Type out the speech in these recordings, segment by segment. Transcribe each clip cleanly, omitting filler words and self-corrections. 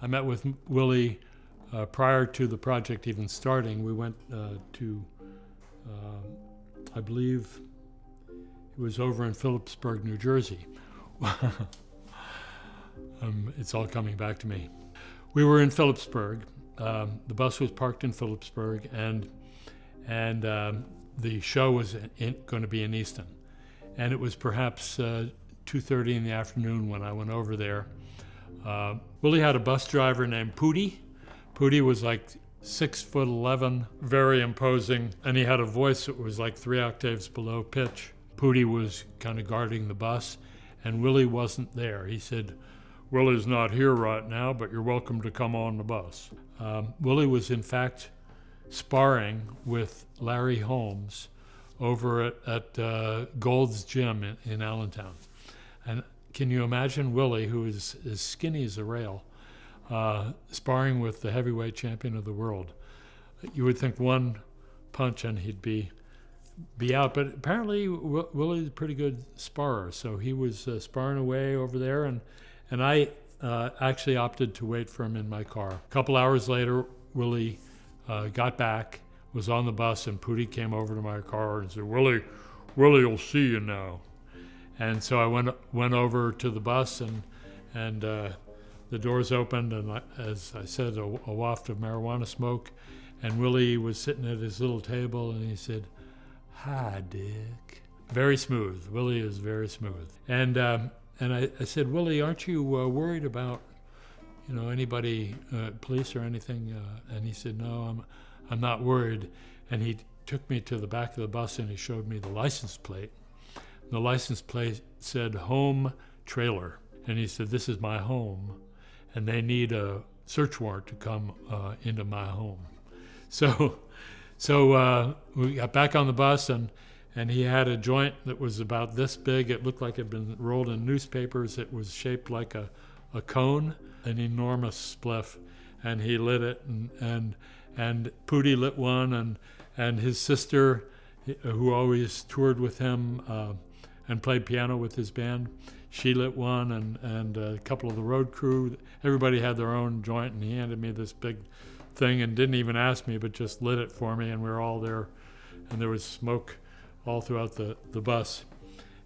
I met with Willie prior to the project even starting. We went to, I believe it was over in Phillipsburg, New Jersey. It's all coming back to me. We were in Phillipsburg. The bus was parked in Phillipsburg, and the show was going to be in Easton. And it was perhaps 2:30 in the afternoon when I went over there. Willie had a bus driver named Pooty. Pooty was like 6'11", very imposing, and he had a voice that was like 3 octaves below pitch. Pooty was kind of guarding the bus, and Willie wasn't there. He said, "Willie's not here right now, but you're welcome to come on the bus." Willie was in fact sparring with Larry Holmes over at Gold's Gym in Allentown. And can you imagine Willie, who is as skinny as a rail, sparring with the heavyweight champion of the world? You would think one punch and he'd be out, but apparently Willie's a pretty good sparrer, so he was sparring away over there, and I actually opted to wait for him in my car. A couple hours later, Willie got back, was on the bus, and Pooty came over to my car and said, Willie will see you now. And so I went over to the bus, and the doors opened, and as I said, a waft of marijuana smoke, and Willie was sitting at his little table, and he said, "Hi, Dick." Very smooth. Willie is very smooth. And I said, "Willie, aren't you worried about, anybody, police or anything?" And he said, "No, I'm not worried." And he took me to the back of the bus and he showed me the license plate. The license plate said "Home Trailer," and he said, "This is my home, and they need a search warrant to come into my home." So we got back on the bus, and he had a joint that was about this big. It looked like it had been rolled in newspapers. It was shaped like a cone, an enormous spliff, and he lit it, and Pooty lit one, and his sister, who always toured with him and played piano with his band, she lit one, and a couple of the road crew, everybody had their own joint, and he handed me this big thing and didn't even ask me, but just lit it for me, and we were all there, and there was smoke all throughout the bus.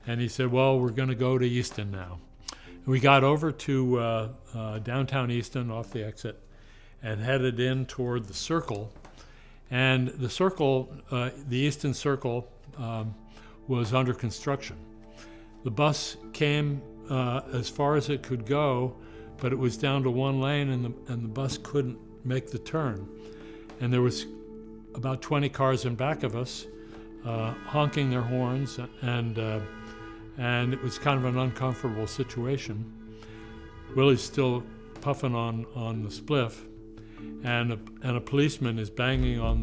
And he said, "Well, we're going to go to Easton now." And we got over to downtown Easton off the exit and headed in toward the Circle. And the Circle, the Easton Circle, was under construction. The bus came as far as it could go, but it was down to one lane, and the bus couldn't make the turn. And there was about 20 cars in back of us honking their horns, and it was kind of an uncomfortable situation. Willie's still puffing on the spliff, and a policeman is banging on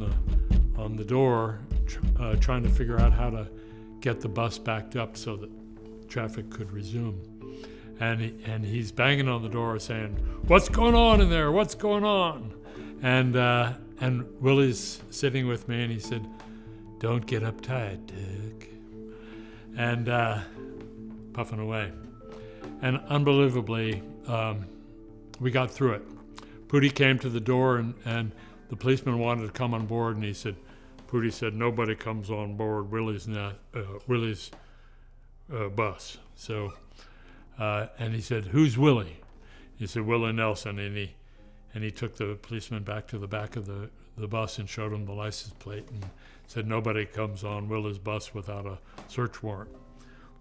the door, trying to figure out how to get the bus backed up so that traffic could resume. And he's banging on the door saying, "What's going on in there? What's going on?" And Willie's sitting with me, and he said, "Don't get uptight, Dick." And puffing away. And unbelievably, we got through it. Pooty came to the door, and the policeman wanted to come on board, and Pooty said, "Nobody comes on board Willie's bus." So, and he said, "Who's Willie?" He said, "Willie Nelson," and he took the policeman back to the back of the bus and showed him the license plate and said, "Nobody comes on Willie's bus without a search warrant."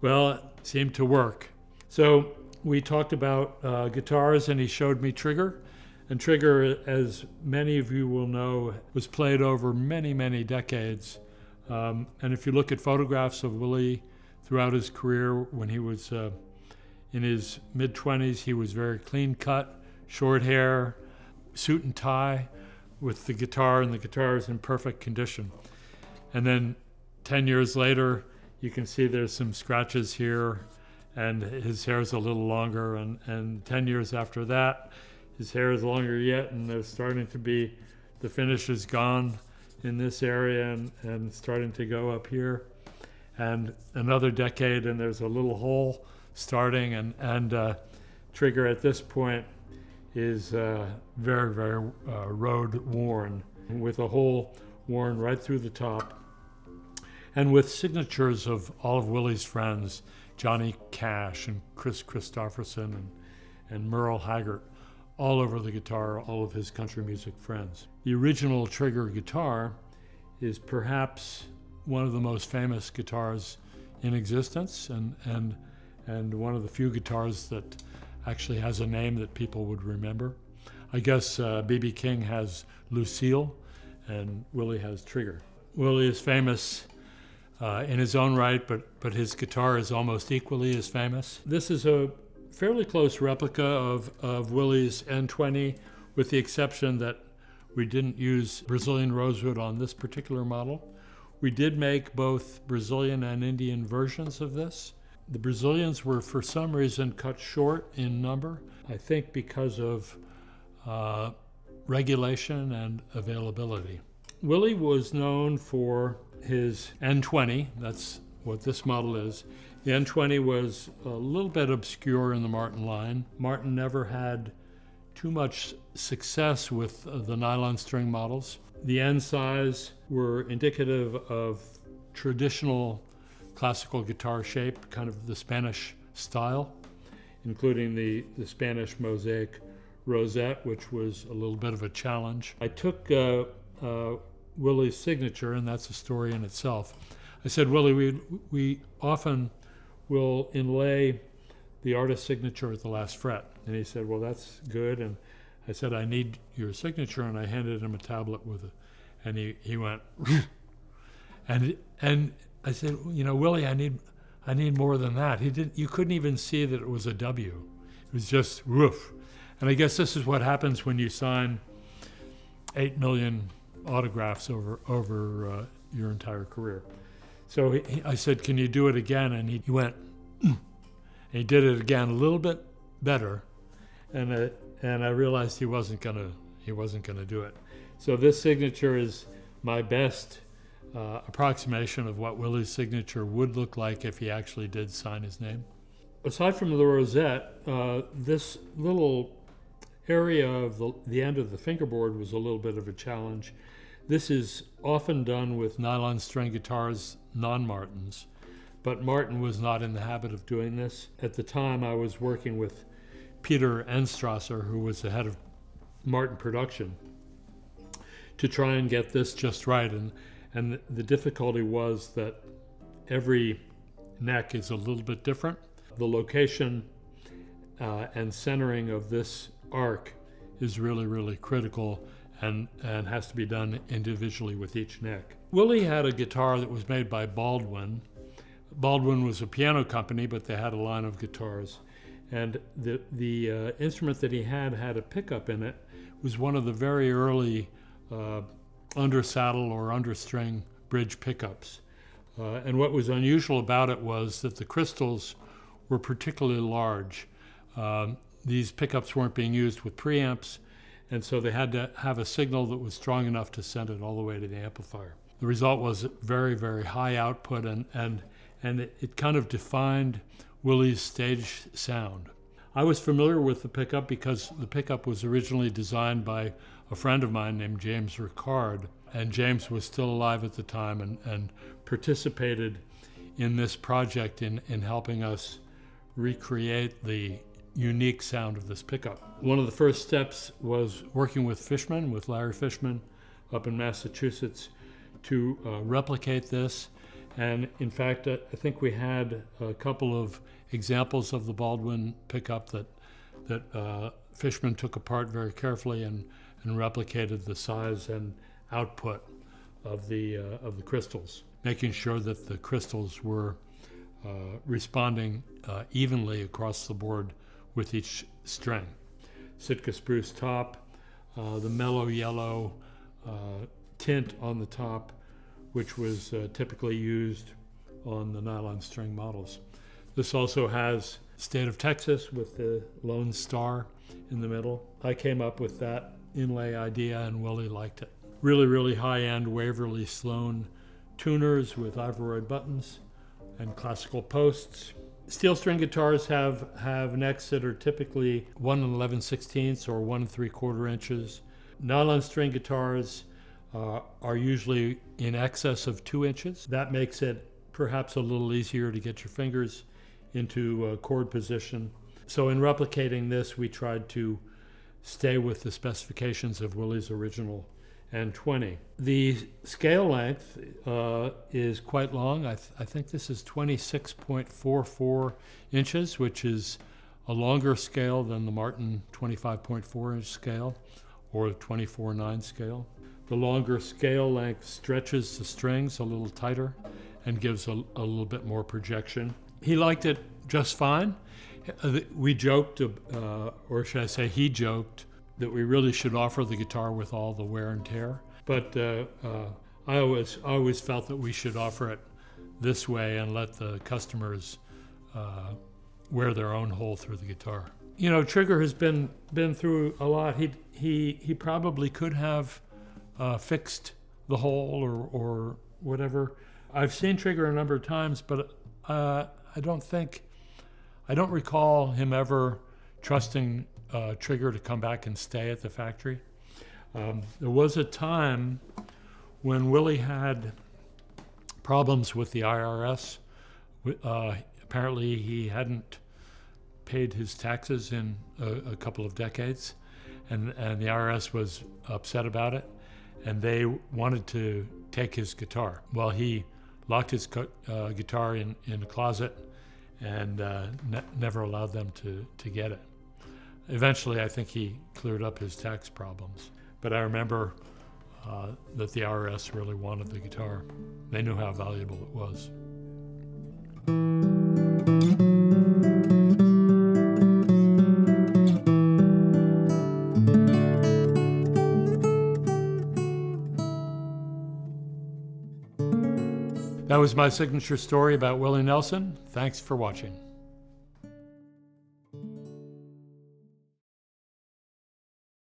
Well, it seemed to work. So we talked about guitars, and he showed me Trigger. And Trigger, as many of you will know, was played over many, many decades. And if you look at photographs of Willie throughout his career, when he was in his mid-20s, he was very clean-cut, short hair, suit and tie with the guitar, and the guitar is in perfect condition. And then 10 years later, you can see there's some scratches here, and his hair's a little longer, and 10 years after that, his hair is longer yet, and there's starting to be, the finish is gone in this area and starting to go up here. And another decade, and there's a little hole starting, and Trigger at this point is very, very road worn, with a hole worn right through the top, and with signatures of all of Willie's friends, Johnny Cash and Chris Christopherson and Merle Haggard, all over the guitar, all of his country music friends. The original Trigger guitar is perhaps one of the most famous guitars in existence, and one of the few guitars that actually has a name that people would remember. I guess B.B. King has Lucille, and Willie has Trigger. Willie is famous in his own right, but his guitar is almost equally as famous. This is a fairly close replica of Willie's N-20, with the exception that we didn't use Brazilian rosewood on this particular model. We did make both Brazilian and Indian versions of this. The Brazilians were, for some reason, cut short in number, I think because of regulation and availability. Willie was known for his N-20, that's what this model is. The N-20 was a little bit obscure in the Martin line. Martin never had too much success with the nylon string models. The N size were indicative of traditional classical guitar shape, kind of the Spanish style, including the Spanish mosaic rosette, which was a little bit of a challenge. I took Willie's signature, and that's a story in itself. I said, Willie, we often will inlay the artist's signature at the last fret. And he said, well, that's good. And I said, I need your signature, and I handed him a tablet with it. And he went, and I said, you know, Willie, I need more than that. You couldn't even see that it was a W. It was just woof. And I guess this is what happens when you sign 8 million autographs over your entire career. So I said, can you do it again? And he went, and he did it again a little bit better. And I realized he wasn't gonna do it. So this signature is my best approximation of what Willie's signature would look like if he actually did sign his name. Aside from the rosette, this little area of the end of the fingerboard was a little bit of a challenge. This is often done with nylon string guitars, non-Martins, but Martin was not in the habit of doing this. At the time, I was working with Peter Enstrasser, who was the head of Martin production, to try and get this just right. And the difficulty was that every neck is a little bit different. The location and centering of this arc is really, really critical and has to be done individually with each neck. Willie had a guitar that was made by Baldwin. Baldwin was a piano company, but they had a line of guitars. And the instrument that he had a pickup in it. It was one of the very early under saddle or understring bridge pickups. And what was unusual about it was that the crystals were particularly large. These pickups weren't being used with preamps, and so they had to have a signal that was strong enough to send it all the way to the amplifier. The result was very, very high output, and it kind of defined Willie's stage sound. I was familiar with the pickup because the pickup was originally designed by a friend of mine named James Ricard, and James was still alive at the time and participated in this project in helping us recreate the unique sound of this pickup. One of the first steps was working with Larry Fishman up in Massachusetts to replicate this. And in fact, I think we had a couple of examples of the Baldwin pickup that Fishman took apart very carefully and replicated the size and output of the crystals, making sure that the crystals were responding evenly across the board with each string. Sitka spruce top, the mellow yellow tint on the top, which was typically used on the nylon string models. This also has State of Texas with the Lone Star in the middle. I came up with that inlay idea and Willie liked it. Really, really high-end Waverly Sloan tuners with Ivoroid buttons and classical posts. Steel string guitars have necks that are typically 1 11/16 or 1 3/4 inches. Nylon string guitars are usually in excess of 2 inches. That makes it perhaps a little easier to get your fingers into chord position. So in replicating this, we tried to stay with the specifications of Willie's original N-20. The scale length is quite long. I think this is 26.44 inches, which is a longer scale than the Martin 25.4-inch scale or 24/9 scale. The longer scale length stretches the strings a little tighter and gives a little bit more projection. He liked it just fine. We joked, or should I say he joked, that we really should offer the guitar with all the wear and tear. But I always felt that we should offer it this way and let the customers wear their own hole through the guitar. You know, Trigger has been through a lot. He probably could have fixed the hole or whatever. I've seen Trigger a number of times, but I don't recall him ever trusting Trigger to come back and stay at the factory. There was a time when Willie had problems with the IRS. Apparently he hadn't paid his taxes in a couple of decades, and the IRS was upset about it, and they wanted to take his guitar. Well, he locked his guitar in a closet and never allowed them to get it. Eventually, I think he cleared up his tax problems. But I remember that the IRS really wanted the guitar. They knew how valuable it was. That was my signature story about Willie Nelson. Thanks for watching.